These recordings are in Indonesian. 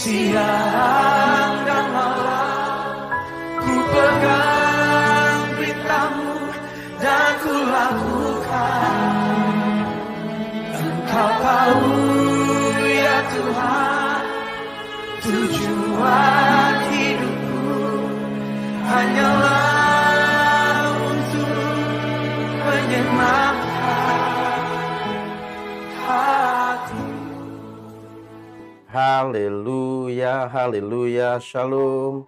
Siang dan malam ku pegang beritamu dan ku lakukan. Engkau tahu ya Tuhan, tujuan hidupku hanyalah untuk menyenangkan hati. Haleluya, haleluya, shalom.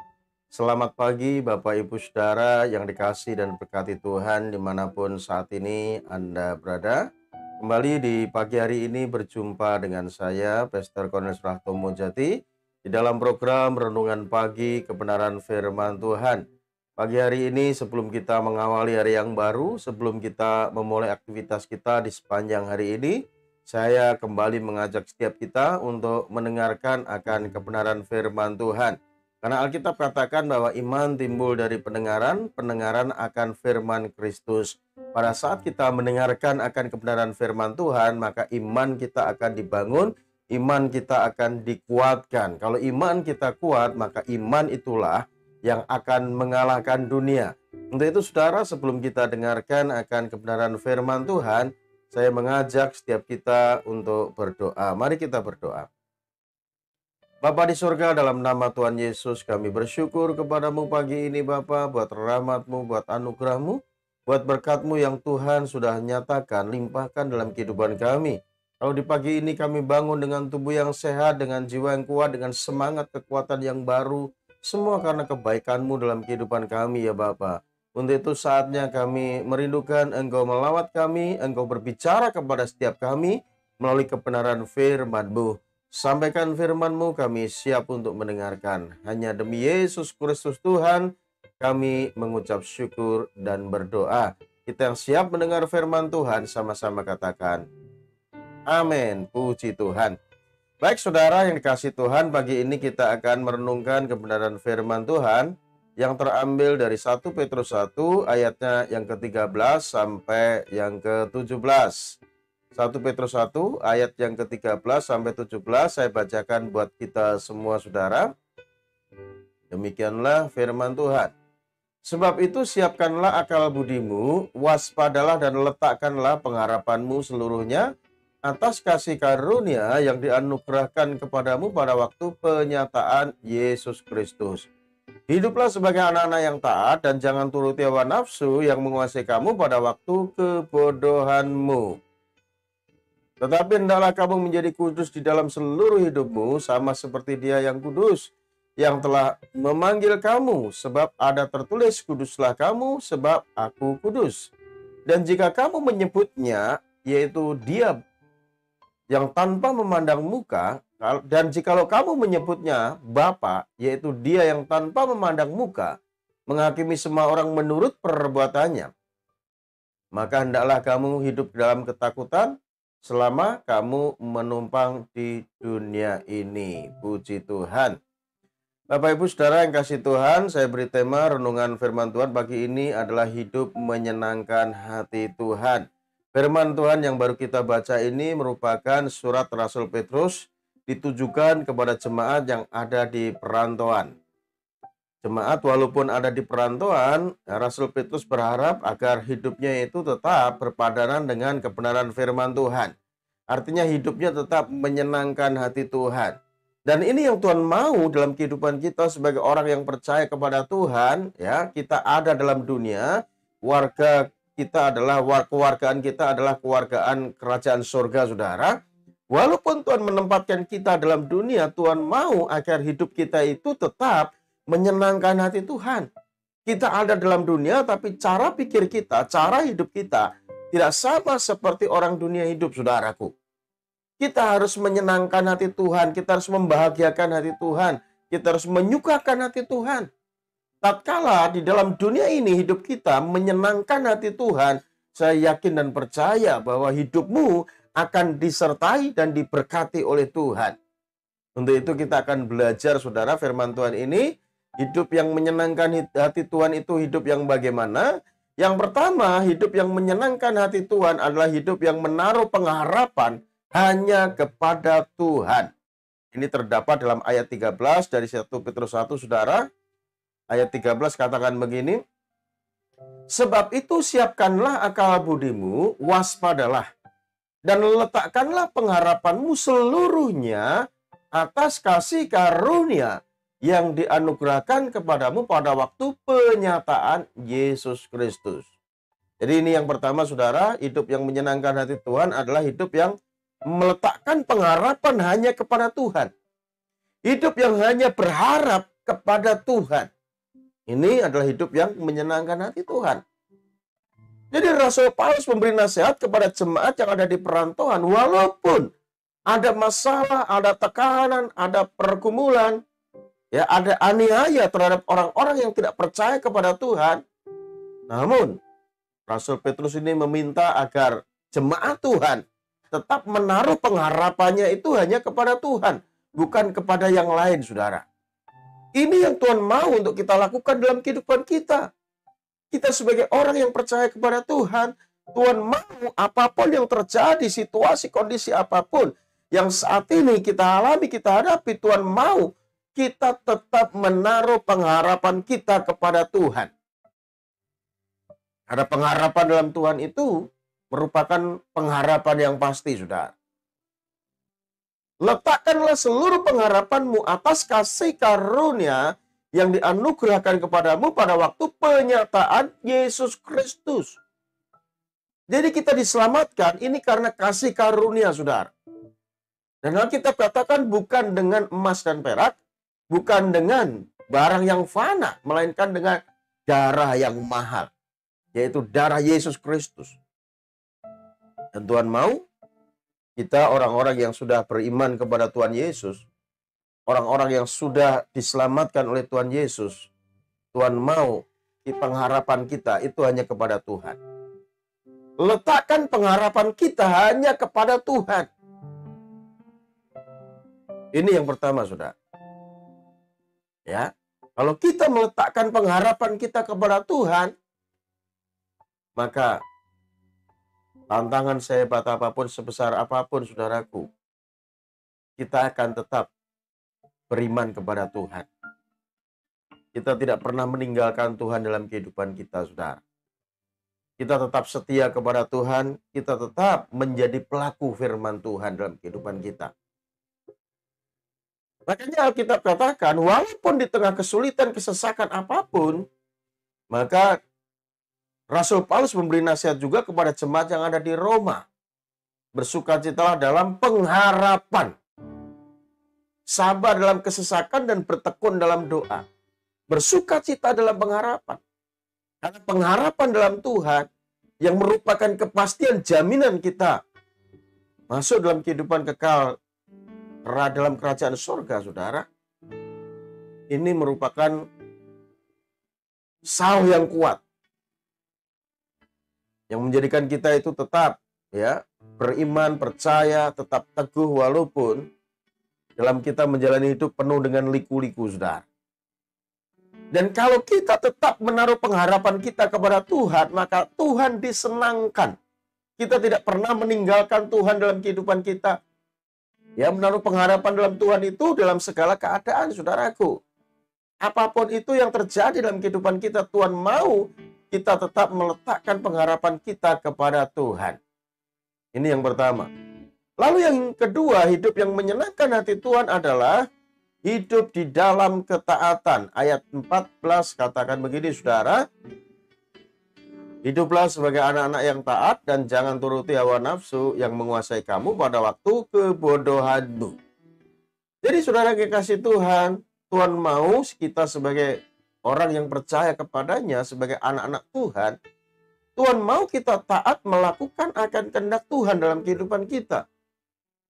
Selamat pagi Bapak Ibu Saudara yang dikasihi dan berkati Tuhan dimanapun saat ini Anda berada. Kembali di pagi hari ini berjumpa dengan saya, Pastor Cornelius Rahtomo Jati, di dalam program Renungan Pagi Kebenaran Firman Tuhan. Pagi hari ini sebelum kita mengawali hari yang baru, sebelum kita memulai aktivitas kita di sepanjang hari ini, saya kembali mengajak setiap kita untuk mendengarkan akan kebenaran firman Tuhan. Karena Alkitab katakan bahwa iman timbul dari pendengaran, pendengaran akan firman Kristus. Pada saat kita mendengarkan akan kebenaran firman Tuhan, maka iman kita akan dibangun, iman kita akan dikuatkan. Kalau iman kita kuat, maka iman itulah yang akan mengalahkan dunia. Untuk itu saudara, sebelum kita dengarkan akan kebenaran firman Tuhan, saya mengajak setiap kita untuk berdoa. Mari kita berdoa. Bapa di surga, dalam nama Tuhan Yesus kami bersyukur kepadamu pagi ini Bapa, buat rahmat-Mu, buat anugerah-Mu, buat berkat-Mu yang Tuhan sudah nyatakan, limpahkan dalam kehidupan kami. Kalau di pagi ini kami bangun dengan tubuh yang sehat, dengan jiwa yang kuat, dengan semangat kekuatan yang baru, semua karena kebaikan-Mu dalam kehidupan kami ya Bapa. Untuk itu saatnya kami merindukan Engkau melawat kami, Engkau berbicara kepada setiap kami melalui kebenaran firman-Mu. Sampaikan firman-Mu, kami siap untuk mendengarkan. Hanya demi Yesus Kristus Tuhan, kami mengucap syukur dan berdoa. Kita yang siap mendengar firman Tuhan, sama-sama katakan, amin, puji Tuhan. Baik saudara yang dikasihi Tuhan, pagi ini kita akan merenungkan kebenaran firman Tuhan yang terambil dari 1 Petrus 1 ayatnya yang ke-13 sampai yang ke-17. 1 Petrus 1 ayat yang ke-13 sampai 17 saya bacakan buat kita semua saudara. Demikianlah firman Tuhan. Sebab itu siapkanlah akal budimu, waspadalah dan letakkanlah pengharapanmu seluruhnya atas kasih karunia yang dianugerahkan kepadamu pada waktu penyataan Yesus Kristus. Hiduplah sebagai anak-anak yang taat dan jangan turuti hawa nafsu yang menguasai kamu pada waktu kebodohanmu. Tetapi hendaklah kamu menjadi kudus di dalam seluruh hidupmu, sama seperti Dia yang kudus, yang telah memanggil kamu, sebab ada tertulis, kuduslah kamu, sebab aku kudus. Dan jika kamu menyebutnya, yaitu Dia yang tanpa memandang muka, dan jikalau kamu menyebutnya Bapa, yaitu Dia yang tanpa memandang muka, menghakimi semua orang menurut perbuatannya, maka hendaklah kamu hidup dalam ketakutan selama kamu menumpang di dunia ini. Puji Tuhan. Bapak Ibu Saudara yang kasih Tuhan, saya beri tema renungan firman Tuhan pagi ini adalah hidup menyenangkan hati Tuhan. Firman Tuhan yang baru kita baca ini merupakan surat Rasul Petrus ditujukan kepada jemaat yang ada di perantauan. Jemaat walaupun ada di perantauan, Rasul Petrus berharap agar hidupnya itu tetap berpadanan dengan kebenaran firman Tuhan. Artinya hidupnya tetap menyenangkan hati Tuhan. Dan ini yang Tuhan mau dalam kehidupan kita sebagai orang yang percaya kepada Tuhan, ya. Kita ada dalam dunia, warga kita adalah kewargaan kita adalah kewargaan kerajaan surga, saudara. Walaupun Tuhan menempatkan kita dalam dunia, Tuhan mau agar hidup kita itu tetap menyenangkan hati Tuhan. Kita ada dalam dunia, tapi cara pikir kita, cara hidup kita tidak sama seperti orang dunia hidup, saudaraku. Kita harus menyenangkan hati Tuhan, kita harus membahagiakan hati Tuhan, kita harus menyukakan hati Tuhan. Tatkala di dalam dunia ini hidup kita menyenangkan hati Tuhan, saya yakin dan percaya bahwa hidupmu akan disertai dan diberkati oleh Tuhan. Untuk itu kita akan belajar saudara firman Tuhan ini. Hidup yang menyenangkan hati Tuhan itu hidup yang bagaimana? Yang pertama, hidup yang menyenangkan hati Tuhan adalah hidup yang menaruh pengharapan hanya kepada Tuhan. Ini terdapat dalam ayat 13 dari 1 Petrus 1, saudara. Ayat 13 katakan begini, sebab itu siapkanlah akal budimu, waspadalah, dan letakkanlah pengharapanmu seluruhnya atas kasih karunia yang dianugerahkan kepadamu pada waktu penyataan Yesus Kristus. Jadi ini yang pertama, saudara, hidup yang menyenangkan hati Tuhan adalah hidup yang meletakkan pengharapan hanya kepada Tuhan. Hidup yang hanya berharap kepada Tuhan. Ini adalah hidup yang menyenangkan hati Tuhan. Jadi Rasul Paulus memberi nasihat kepada jemaat yang ada di perantauan, walaupun ada masalah, ada tekanan, ada pergumulan, ya, ada aniaya terhadap orang-orang yang tidak percaya kepada Tuhan. Namun Rasul Petrus ini meminta agar jemaat Tuhan tetap menaruh pengharapannya itu hanya kepada Tuhan, bukan kepada yang lain, saudara. Ini yang Tuhan mau untuk kita lakukan dalam kehidupan kita. Kita sebagai orang yang percaya kepada Tuhan, Tuhan mau apapun yang terjadi, situasi, kondisi apapun yang saat ini kita alami, kita hadapi, Tuhan mau kita tetap menaruh pengharapan kita kepada Tuhan. Ada pengharapan dalam Tuhan itu merupakan pengharapan yang pasti, saudara. Letakkanlah seluruh pengharapanmu atas kasih karunia yang dianugerahkan kepadamu pada waktu penyataan Yesus Kristus. Jadi kita diselamatkan ini karena kasih karunia, saudara. Dan Alkitab katakan bukan dengan emas dan perak, bukan dengan barang yang fana, melainkan dengan darah yang mahal, yaitu darah Yesus Kristus. Dan Tuhan mau kita orang-orang yang sudah beriman kepada Tuhan Yesus, orang-orang yang sudah diselamatkan oleh Tuhan Yesus, Tuhan mau pengharapan kita itu hanya kepada Tuhan. Letakkan pengharapan kita hanya kepada Tuhan. Ini yang pertama, saudara. Ya, kalau kita meletakkan pengharapan kita kepada Tuhan, maka tantangan sehebat apapun, sebesar apapun, saudaraku, kita akan tetap beriman kepada Tuhan. Kita tidak pernah meninggalkan Tuhan dalam kehidupan kita, saudara. Kita tetap setia kepada Tuhan, kita tetap menjadi pelaku firman Tuhan dalam kehidupan kita. Makanya Alkitab katakan, walaupun di tengah kesulitan, kesesakan apapun, maka Rasul Paulus memberi nasihat juga kepada jemaat yang ada di Roma. Bersukacitalah dalam pengharapan. Sabar dalam kesesakan dan bertekun dalam doa. Bersukacita dalam pengharapan. Karena pengharapan dalam Tuhan yang merupakan kepastian jaminan kita masuk dalam kehidupan kekal dalam kerajaan surga, saudara. Ini merupakan sauh yang kuat yang menjadikan kita itu tetap ya beriman, percaya, tetap teguh walaupun dalam kita menjalani hidup penuh dengan liku-liku, saudara. Dan kalau kita tetap menaruh pengharapan kita kepada Tuhan, maka Tuhan disenangkan. Kita tidak pernah meninggalkan Tuhan dalam kehidupan kita. Ya, menaruh pengharapan dalam Tuhan itu dalam segala keadaan, saudaraku. Apapun itu yang terjadi dalam kehidupan kita, Tuhan mau kita tetap meletakkan pengharapan kita kepada Tuhan. Ini yang pertama. Lalu yang kedua, hidup yang menyenangkan hati Tuhan adalah hidup di dalam ketaatan. Ayat 14 katakan begini, saudara. Hiduplah sebagai anak-anak yang taat dan jangan turuti hawa nafsu yang menguasai kamu pada waktu kebodohanmu. Jadi saudara kekasih Tuhan, Tuhan mau kita sebagai orang yang percaya kepadanya, sebagai anak-anak Tuhan, Tuhan mau kita taat melakukan akan kehendak Tuhan dalam kehidupan kita.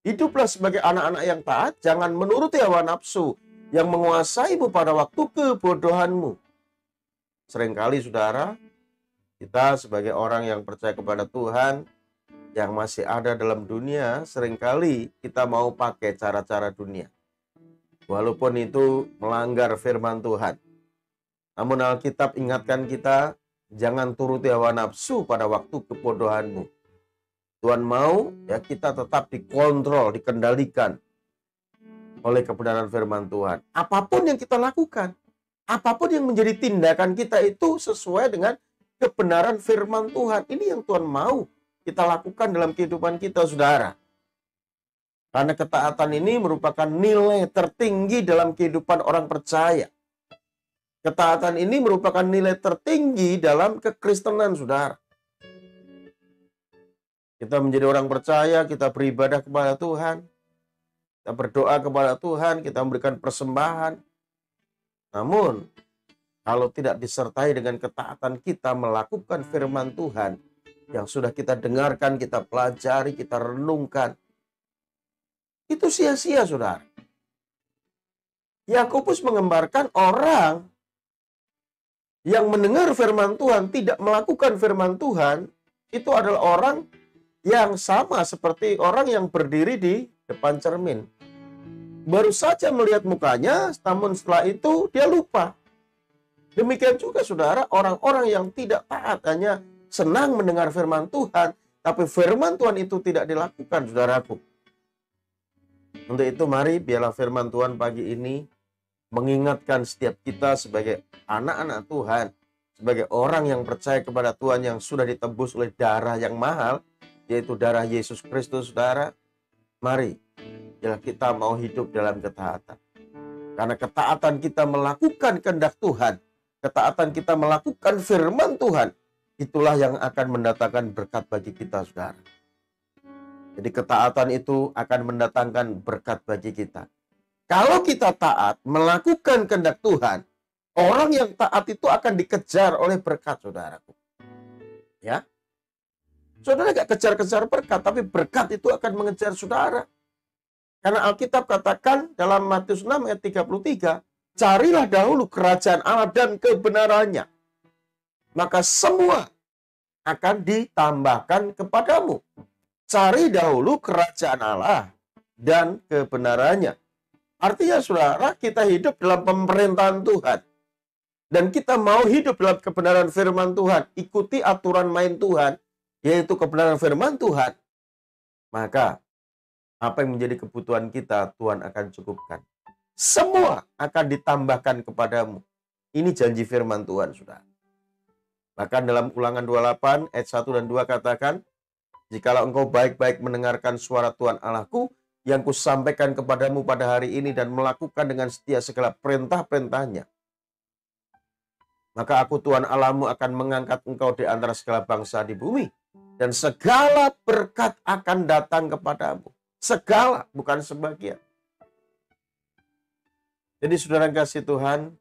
Hiduplah sebagai anak-anak yang taat, jangan menuruti hawa nafsu yang menguasaimu pada waktu kebodohanmu. Seringkali saudara, kita sebagai orang yang percaya kepada Tuhan, yang masih ada dalam dunia, seringkali kita mau pakai cara-cara dunia. Walaupun itu melanggar firman Tuhan. Namun Alkitab ingatkan kita, jangan turuti hawa nafsu pada waktu kebodohanmu. Tuhan mau ya kita tetap dikontrol, dikendalikan. oleh kebenaran firman Tuhan. Apapun yang kita lakukan, apapun yang menjadi tindakan kita itu sesuai dengan kebenaran firman Tuhan. Ini yang Tuhan mau kita lakukan dalam kehidupan kita, saudara. Karena ketaatan ini merupakan nilai tertinggi dalam kehidupan orang percaya. Ketaatan ini merupakan nilai tertinggi dalam kekristenan, saudara. Kita menjadi orang percaya, kita beribadah kepada Tuhan, kita berdoa kepada Tuhan, kita memberikan persembahan. Namun, kalau tidak disertai dengan ketaatan kita melakukan firman Tuhan yang sudah kita dengarkan, kita pelajari, kita renungkan, itu sia-sia, saudara. Yakobus menggambarkan orang yang mendengar firman Tuhan, tidak melakukan firman Tuhan, itu adalah orang yang sama seperti orang yang berdiri di depan cermin. Baru saja melihat mukanya, namun setelah itu dia lupa. Demikian juga, saudara, orang-orang yang tidak taat, hanya senang mendengar firman Tuhan, tapi firman Tuhan itu tidak dilakukan, saudaraku. Untuk itu, mari biarlah firman Tuhan pagi ini mengingatkan setiap kita sebagai anak-anak Tuhan, sebagai orang yang percaya kepada Tuhan yang sudah ditebus oleh darah yang mahal, yaitu darah Yesus Kristus, saudara. Mari, biarlah kita mau hidup dalam ketaatan. Karena ketaatan kita melakukan kehendak Tuhan, ketaatan kita melakukan firman Tuhan, itulah yang akan mendatangkan berkat bagi kita, saudara. Jadi ketaatan itu akan mendatangkan berkat bagi kita. Kalau kita taat melakukan kehendak Tuhan, orang yang taat itu akan dikejar oleh berkat, saudaraku. Ya, saudara gak kejar-kejar berkat, tapi berkat itu akan mengejar saudara. Karena Alkitab katakan dalam Matius 6 ayat 33, carilah dahulu kerajaan Allah dan kebenarannya, maka semua akan ditambahkan kepadamu. Cari dahulu kerajaan Allah dan kebenarannya. Artinya, saudara, kita hidup dalam pemerintahan Tuhan. Dan kita mau hidup dalam kebenaran firman Tuhan. Ikuti aturan main Tuhan, yaitu kebenaran firman Tuhan. Maka, apa yang menjadi kebutuhan kita, Tuhan akan cukupkan. Semua akan ditambahkan kepadamu. Ini janji firman Tuhan, saudara. Bahkan dalam Ulangan 28, ayat 1 dan 2 katakan, jikalau engkau baik-baik mendengarkan suara Tuhan Allahku, yang kusampaikan kepadamu pada hari ini dan melakukan dengan setia segala perintah-perintahnya, maka aku Tuhan Allahmu akan mengangkat engkau di antara segala bangsa di bumi, dan segala berkat akan datang kepadamu. Segala, bukan sebagian. Jadi saudara kasih Tuhan,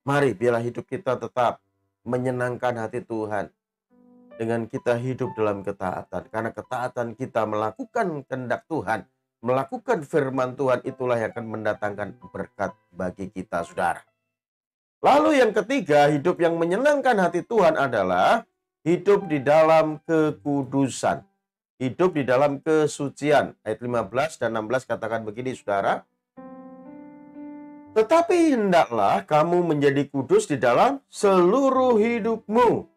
mari biarlah hidup kita tetap menyenangkan hati Tuhan dengan kita hidup dalam ketaatan. Karena ketaatan kita melakukan kehendak Tuhan, melakukan firman Tuhan, itulah yang akan mendatangkan berkat bagi kita, saudara. Lalu yang ketiga, hidup yang menyenangkan hati Tuhan adalah hidup di dalam kekudusan. Hidup di dalam kesucian. Ayat 15 dan 16 katakan begini, saudara. Tetapi hendaklah kamu menjadi kudus di dalam seluruh hidupmu,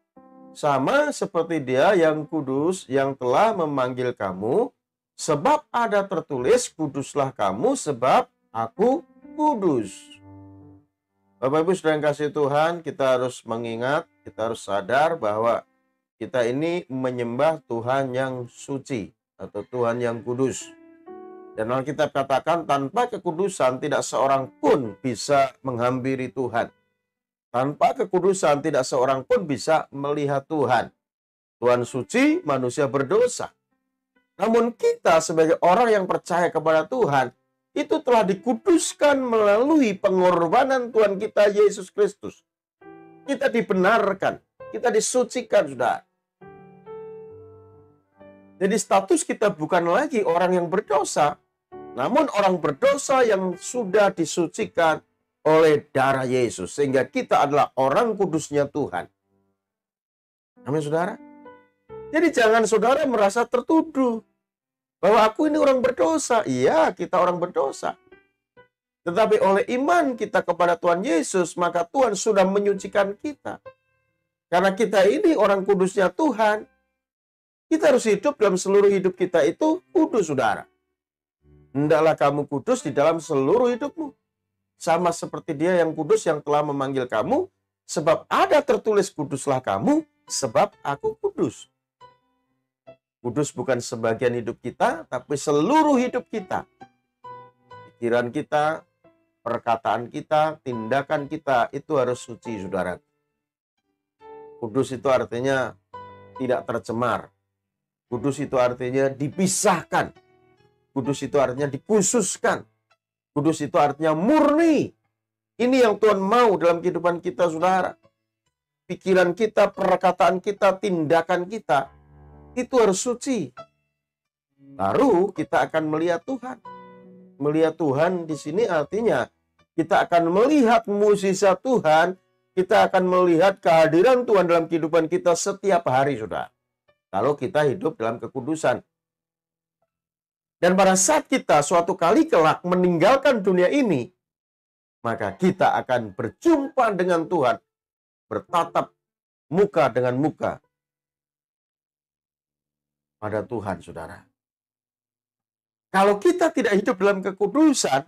sama seperti Dia yang kudus yang telah memanggil kamu. Sebab ada tertulis, kuduslah kamu sebab aku kudus. Bapak Ibu saudara yang kasih Tuhan, kita harus mengingat, kita harus sadar bahwa kita ini menyembah Tuhan yang suci atau Tuhan yang kudus. Dan Alkitab katakan tanpa kekudusan tidak seorang pun bisa menghampiri Tuhan. Tanpa kekudusan tidak seorang pun bisa melihat Tuhan. Tuhan suci, manusia berdosa. Namun kita sebagai orang yang percaya kepada Tuhan, itu telah dikuduskan melalui pengorbanan Tuhan kita Yesus Kristus. Kita dibenarkan, kita disucikan, saudara. Jadi status kita bukan lagi orang yang berdosa, namun orang berdosa yang sudah disucikan oleh darah Yesus. Sehingga kita adalah orang kudusnya Tuhan. Amin, saudara. Jadi jangan saudara merasa tertuduh bahwa aku ini orang berdosa. Iya, kita orang berdosa. Tetapi oleh iman kita kepada Tuhan Yesus, maka Tuhan sudah menyucikan kita. Karena kita ini orang kudusnya Tuhan, kita harus hidup dalam seluruh hidup kita itu kudus, saudara. Hendaklah kamu kudus di dalam seluruh hidupmu. Sama seperti Dia yang kudus yang telah memanggil kamu, sebab ada tertulis kuduslah kamu, sebab aku kudus. Kudus bukan sebagian hidup kita, tapi seluruh hidup kita. Pikiran kita, perkataan kita, tindakan kita, itu harus suci, saudara. Kudus itu artinya tidak tercemar. Kudus itu artinya dipisahkan. Kudus itu artinya dikhususkan. Kudus itu artinya murni. Ini yang Tuhan mau dalam kehidupan kita, saudara. Pikiran kita, perkataan kita, tindakan kita, itu harus suci. Baru kita akan melihat Tuhan. Melihat Tuhan di sini artinya kita akan melihat mukjizat Tuhan. Kita akan melihat kehadiran Tuhan dalam kehidupan kita setiap hari, saudara. Kalau kita hidup dalam kekudusan. Dan pada saat kita suatu kali kelak meninggalkan dunia ini, maka kita akan berjumpa dengan Tuhan, bertatap muka dengan muka pada Tuhan, saudara. Kalau kita tidak hidup dalam kekudusan,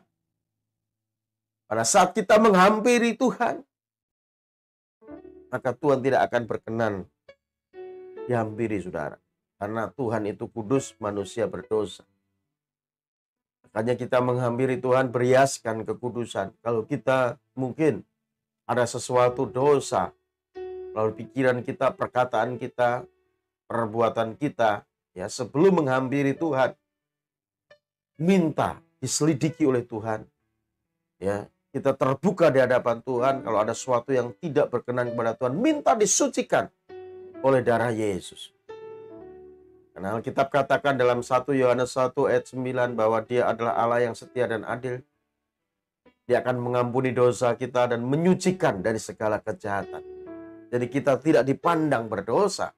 pada saat kita menghampiri Tuhan, maka Tuhan tidak akan berkenan dihampiri, saudara. Karena Tuhan itu kudus, manusia berdosa. Makanya kita menghampiri Tuhan berhiaskan kekudusan. Kalau kita mungkin ada sesuatu dosa, lalu pikiran kita, perkataan kita, perbuatan kita, ya sebelum menghampiri Tuhan, minta diselidiki oleh Tuhan. Ya, kita terbuka di hadapan Tuhan. Kalau ada sesuatu yang tidak berkenan kepada Tuhan, minta disucikan oleh darah Yesus. Karena Alkitab katakan dalam 1 Yohanes 1 ayat 9 bahwa Dia adalah Allah yang setia dan adil. Dia akan mengampuni dosa kita dan menyucikan dari segala kejahatan. Jadi kita tidak dipandang berdosa,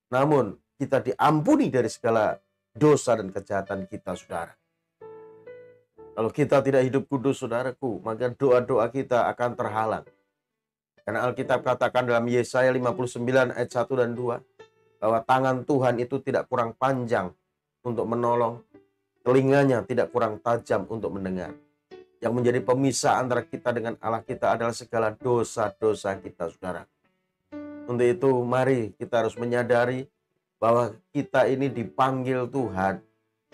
namun kita diampuni dari segala dosa dan kejahatan kita, saudara. Kalau kita tidak hidup kudus, saudaraku, maka doa-doa kita akan terhalang. Karena Alkitab katakan dalam Yesaya 59 ayat 1 dan 2, bahwa tangan Tuhan itu tidak kurang panjang untuk menolong, telinganya tidak kurang tajam untuk mendengar. Yang menjadi pemisah antara kita dengan Allah kita adalah segala dosa-dosa kita, saudara. Untuk itu, mari kita harus menyadari bahwa kita ini dipanggil Tuhan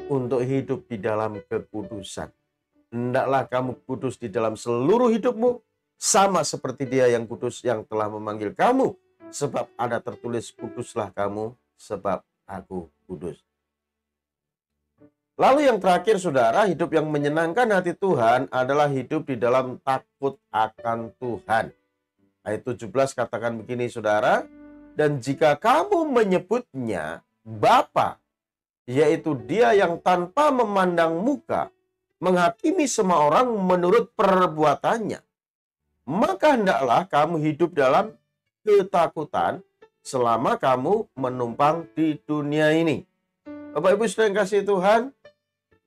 untuk hidup di dalam kekudusan. Hendaklah kamu kudus di dalam seluruh hidupmu, sama seperti Dia yang kudus yang telah memanggil kamu. Sebab ada tertulis, kuduslah kamu, sebab aku kudus. Lalu yang terakhir, saudara, hidup yang menyenangkan hati Tuhan adalah hidup di dalam takut akan Tuhan. Ayat 17 katakan begini, saudara. Dan jika kamu menyebutnya Bapa, yaitu Dia yang tanpa memandang muka, menghakimi semua orang menurut perbuatannya, maka hendaklah kamu hidup dalam ketakutan selama kamu menumpang di dunia ini. Bapak Ibu saudara yang kasih Tuhan,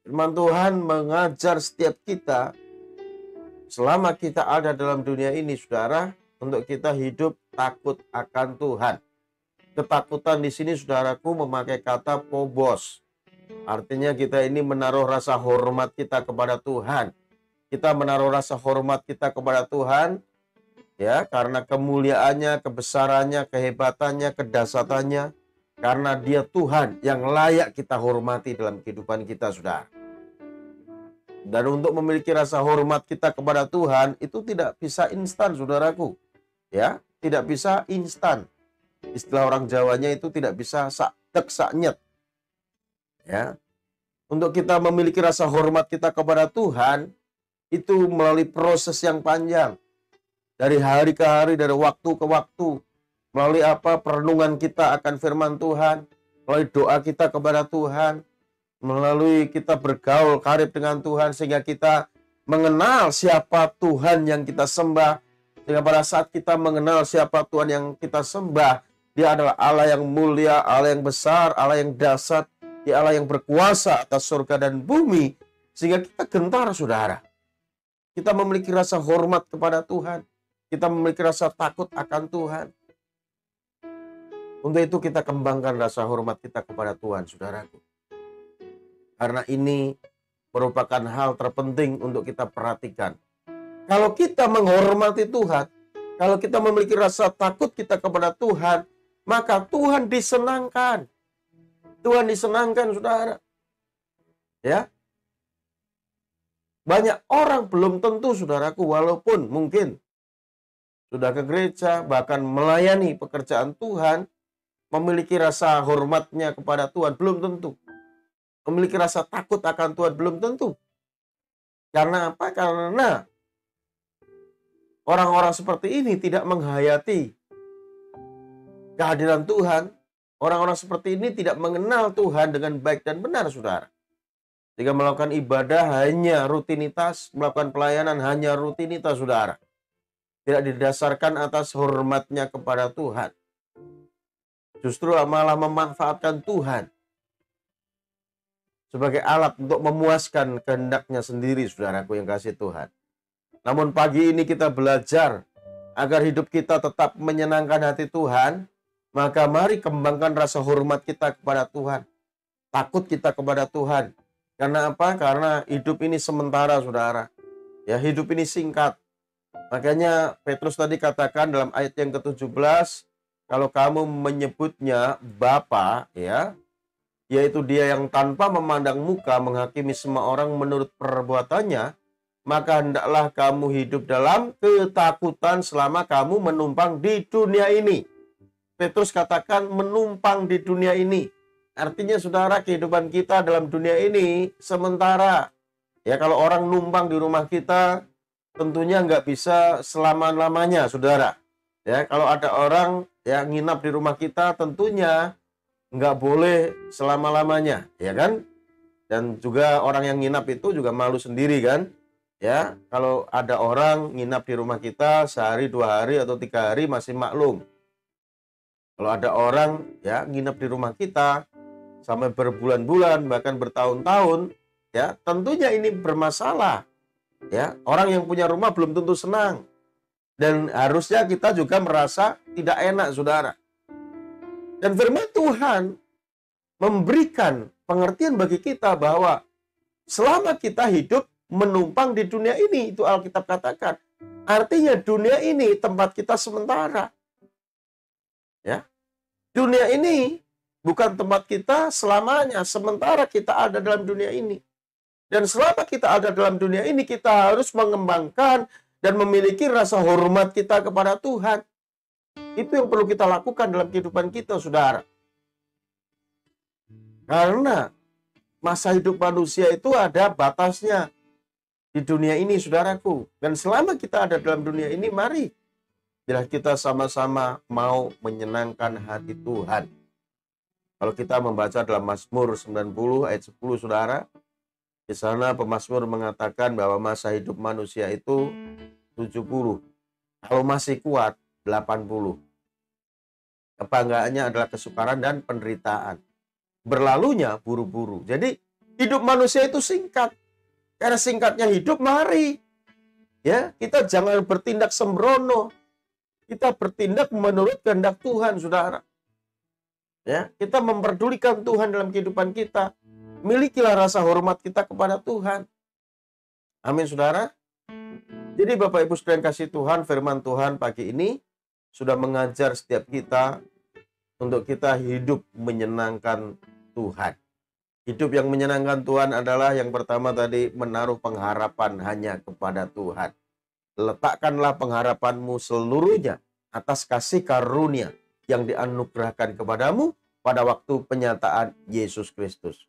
firman Tuhan mengajar setiap kita selama kita ada dalam dunia ini, saudara, untuk kita hidup takut akan Tuhan. Ketakutan di sini, saudaraku, memakai kata phobos. Artinya kita ini menaruh rasa hormat kita kepada Tuhan. Kita menaruh rasa hormat kita kepada Tuhan, ya, karena kemuliaannya, kebesarannya, kehebatannya, kedahsyatannya, karena Dia Tuhan yang layak kita hormati dalam kehidupan kita, saudara. Dan untuk memiliki rasa hormat kita kepada Tuhan itu tidak bisa instan, saudaraku, ya, tidak bisa instan. Istilah orang Jawanya itu tidak bisa sak tek sak nyet, ya. Untuk kita memiliki rasa hormat kita kepada Tuhan itu melalui proses yang panjang. Dari hari ke hari, dari waktu ke waktu. Melalui apa? Perenungan kita akan firman Tuhan. Melalui doa kita kepada Tuhan. Melalui kita bergaul karib dengan Tuhan. Sehingga kita mengenal siapa Tuhan yang kita sembah. Sehingga pada saat kita mengenal siapa Tuhan yang kita sembah, Dia adalah Allah yang mulia, Allah yang besar, Allah yang dahsyat. Dia Allah yang berkuasa atas surga dan bumi. Sehingga kita gentar, saudara. Kita memiliki rasa hormat kepada Tuhan. Kita memiliki rasa takut akan Tuhan. Untuk itu kita kembangkan rasa hormat kita kepada Tuhan, saudaraku. Karena ini merupakan hal terpenting untuk kita perhatikan. Kalau kita menghormati Tuhan, kalau kita memiliki rasa takut kita kepada Tuhan, maka Tuhan disenangkan. Tuhan disenangkan, saudara. Ya, banyak orang belum tentu, saudaraku, walaupun mungkin sudah ke gereja, bahkan melayani pekerjaan Tuhan, memiliki rasa hormatnya kepada Tuhan, belum tentu. Memiliki rasa takut akan Tuhan, belum tentu. Karena apa? Karena orang-orang seperti ini tidak menghayati kehadiran Tuhan. Orang-orang seperti ini tidak mengenal Tuhan dengan baik dan benar, saudara. Jika melakukan ibadah hanya rutinitas, melakukan pelayanan hanya rutinitas, saudara. Tidak didasarkan atas hormatnya kepada Tuhan. Justru malah memanfaatkan Tuhan sebagai alat untuk memuaskan kehendaknya sendiri, saudaraku yang kasih Tuhan. Namun pagi ini kita belajar agar hidup kita tetap menyenangkan hati Tuhan, maka mari kembangkan rasa hormat kita kepada Tuhan. Takut kita kepada Tuhan. Karena apa? Karena hidup ini sementara, saudara. Ya, hidup ini singkat. Makanya Petrus tadi katakan dalam ayat yang ke-17, kalau kamu menyebutnya Bapa, ya, yaitu Dia yang tanpa memandang muka menghakimi semua orang menurut perbuatannya, maka hendaklah kamu hidup dalam ketakutan selama kamu menumpang di dunia ini. Petrus katakan menumpang di dunia ini. Artinya, saudara, kehidupan kita dalam dunia ini sementara. Ya, kalau orang numpang di rumah kita, tentunya nggak bisa selama-lamanya, saudara. Ya, kalau ada orang yang nginap di rumah kita, tentunya nggak boleh selama-lamanya, ya kan? Dan juga orang yang nginap itu juga malu sendiri, kan? Ya, kalau ada orang nginap di rumah kita sehari, 2 hari, atau 3 hari masih maklum. Kalau ada orang ya nginap di rumah kita sampai berbulan-bulan bahkan bertahun-tahun, ya tentunya ini bermasalah. Ya, orang yang punya rumah belum tentu senang. Dan harusnya kita juga merasa tidak enak, saudara. Dan firman Tuhan memberikan pengertian bagi kita bahwa selama kita hidup menumpang di dunia ini, itu Alkitab katakan. Artinya dunia ini tempat kita sementara. Ya. Dunia ini bukan tempat kita selamanya, sementara kita ada dalam dunia ini. Dan selama kita ada dalam dunia ini, kita harus mengembangkan dan memiliki rasa hormat kita kepada Tuhan. Itu yang perlu kita lakukan dalam kehidupan kita, saudara. Karena masa hidup manusia itu ada batasnya di dunia ini, saudaraku. Dan selama kita ada dalam dunia ini, mari bila kita sama-sama mau menyenangkan hati Tuhan. Kalau kita membaca dalam Mazmur 90 ayat 10, saudara, di sana pemazmur mengatakan bahwa masa hidup manusia itu 70. Kalau masih kuat, 80. Kebanggaannya adalah kesukaran dan penderitaan. Berlalunya buru-buru. Jadi hidup manusia itu singkat. Karena singkatnya hidup, mari ya kita jangan bertindak sembrono. Kita bertindak menurut kehendak Tuhan, saudara. Ya, kita memperdulikan Tuhan dalam kehidupan kita. Milikilah rasa hormat kita kepada Tuhan. Amin, saudara. Jadi Bapak Ibu saudara yang kasih Tuhan, firman Tuhan pagi ini sudah mengajar setiap kita untuk kita hidup menyenangkan Tuhan. Hidup yang menyenangkan Tuhan adalah yang pertama tadi, menaruh pengharapan hanya kepada Tuhan. Letakkanlah pengharapanmu seluruhnya atas kasih karunia yang dianugerahkan kepadamu pada waktu penyataan Yesus Kristus.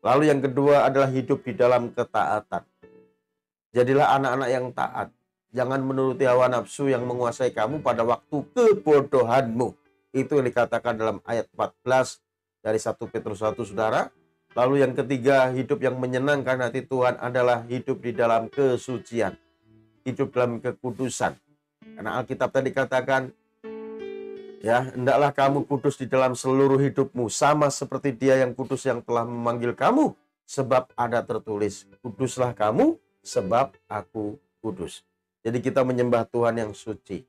Lalu yang kedua adalah hidup di dalam ketaatan. Jadilah anak-anak yang taat. Jangan menuruti hawa nafsu yang menguasai kamu pada waktu kebodohanmu. Itu yang dikatakan dalam ayat 14 dari 1 Petrus 1, saudara. Lalu yang ketiga, hidup yang menyenangkan hati Tuhan adalah hidup di dalam kesucian. Hidup dalam kekudusan. Karena Alkitab tadi katakan, ya, hendaklah kamu kudus di dalam seluruh hidupmu, sama seperti Dia yang kudus yang telah memanggil kamu. Sebab ada tertulis, kuduslah kamu, sebab aku kudus. Jadi kita menyembah Tuhan yang suci.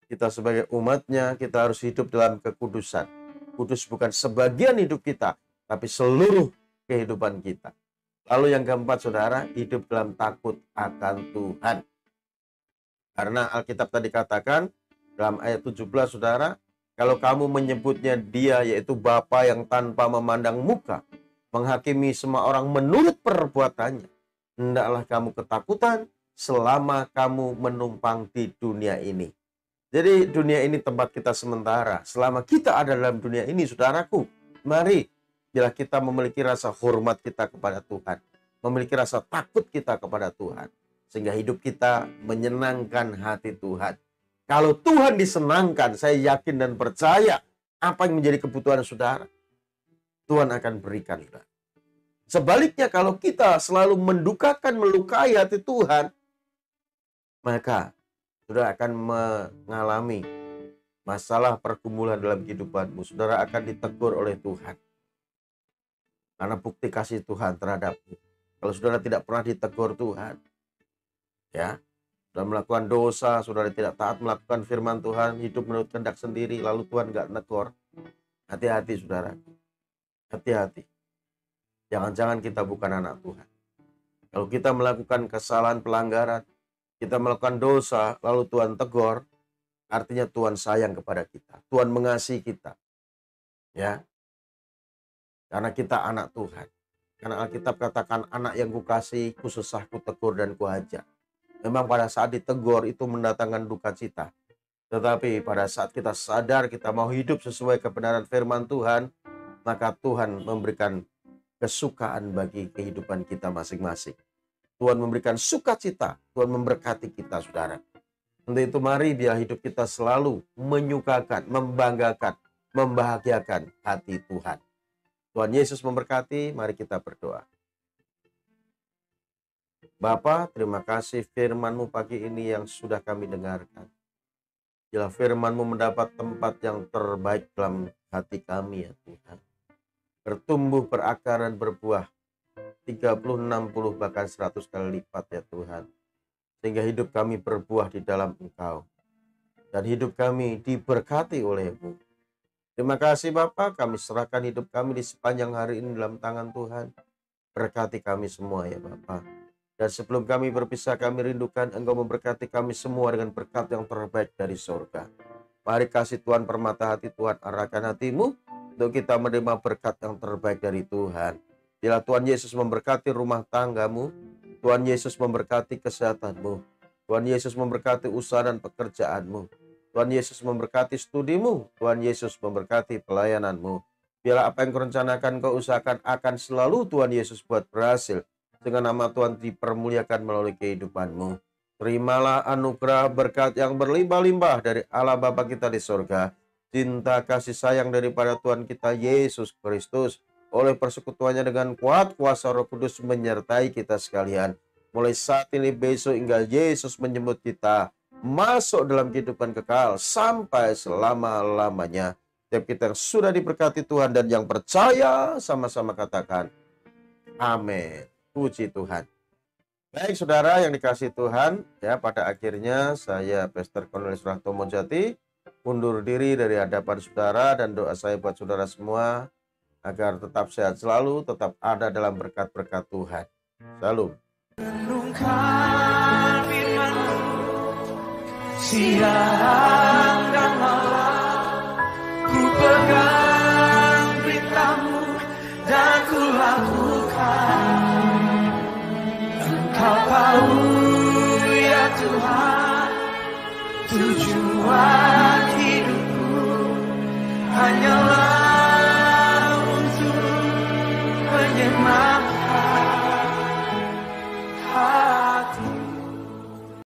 Kita sebagai umatnya, kita harus hidup dalam kekudusan. Kudus bukan sebagian hidup kita, tapi seluruh kehidupan kita. Lalu yang keempat, saudara, hidup dalam takut akan Tuhan. Karena Alkitab tadi katakan dalam ayat 17, saudara, kalau kamu menyebutnya Dia, yaitu Bapa yang tanpa memandang muka, menghakimi semua orang menurut perbuatannya, hendaklah kamu ketakutan selama kamu menumpang di dunia ini. Jadi dunia ini tempat kita sementara. Selama kita ada dalam dunia ini, saudaraku, mari bila kita memiliki rasa hormat kita kepada Tuhan, memiliki rasa takut kita kepada Tuhan, sehingga hidup kita menyenangkan hati Tuhan. Kalau Tuhan disenangkan, saya yakin dan percaya apa yang menjadi kebutuhan saudara, Tuhan akan berikan, saudara. Sebaliknya, kalau kita selalu mendukakan, melukai hati Tuhan, maka saudara akan mengalami masalah pergumulan dalam kehidupanmu. Saudara akan ditegur oleh Tuhan. Karena bukti kasih Tuhan terhadapmu. Kalau saudara tidak pernah ditegur Tuhan, ya, sudah melakukan dosa, saudara tidak taat melakukan firman Tuhan, hidup menurut kehendak sendiri, lalu Tuhan nggak negor. Hati-hati, saudara. Hati-hati. Jangan-jangan kita bukan anak Tuhan. Kalau kita melakukan kesalahan, pelanggaran, kita melakukan dosa, lalu Tuhan tegur, artinya Tuhan sayang kepada kita. Tuhan mengasihi kita. Ya. Karena kita anak Tuhan. Karena Alkitab katakan, anak yang kukasihi, kususah, kutegur, dan kuajar. Memang pada saat ditegur itu mendatangkan duka cita. Tetapi pada saat kita sadar kita mau hidup sesuai kebenaran firman Tuhan, maka Tuhan memberikan kesukaan bagi kehidupan kita masing-masing. Tuhan memberikan sukacita, Tuhan memberkati kita, saudara. Untuk itu mari biar hidup kita selalu menyukakan, membanggakan, membahagiakan hati Tuhan. Tuhan Yesus memberkati, mari kita berdoa. Bapa, terima kasih firman-Mu pagi ini yang sudah kami dengarkan. Bila firman-Mu mendapat tempat yang terbaik dalam hati kami, ya Tuhan. Bertumbuh, berakar, dan berbuah 30, 60, bahkan 100 kali lipat, ya Tuhan. Sehingga hidup kami berbuah di dalam Engkau. Dan hidup kami diberkati oleh-Mu. Terima kasih Bapa, kami serahkan hidup kami di sepanjang hari ini dalam tangan Tuhan. Berkati kami semua, ya Bapa. Dan sebelum kami berpisah, kami rindukan Engkau memberkati kami semua dengan berkat yang terbaik dari surga. Mari kasih Tuhan permata hati Tuhan, arahkan hatimu untuk kita menerima berkat yang terbaik dari Tuhan. Bila Tuhan Yesus memberkati rumah tanggamu, Tuhan Yesus memberkati kesehatanmu, Tuhan Yesus memberkati usaha dan pekerjaanmu, Tuhan Yesus memberkati studimu, Tuhan Yesus memberkati pelayananmu. Bila apa yang kau rencanakan, kau usahakan, akan selalu Tuhan Yesus buat berhasil. Dengan nama Tuhan dipermuliakan melalui kehidupanmu. Terimalah anugerah berkat yang berlimpah-limpah dari Allah Bapa kita di surga. Cinta kasih sayang daripada Tuhan kita Yesus Kristus. Oleh persekutuannya dengan kuat kuasa Roh Kudus menyertai kita sekalian. Mulai saat ini, besok, hingga Yesus menjemput kita masuk dalam kehidupan kekal sampai selama-lamanya. Setiap kita yang sudah diberkati Tuhan dan yang percaya sama-sama katakan amin. Puji Tuhan. Baik saudara yang dikasih Tuhan, ya pada akhirnya saya Pastor Cornelius Rahtomo Jati undur diri dari hadapan saudara, dan doa saya buat saudara semua agar tetap sehat selalu, tetap ada dalam berkat-berkat Tuhan. Shalom. Renungkan firman-Mu siang dan malam, ku pegang berita-Mu dan ku lakukan. Engkau tahu ya Tuhan, tujuan hidupku hanyalah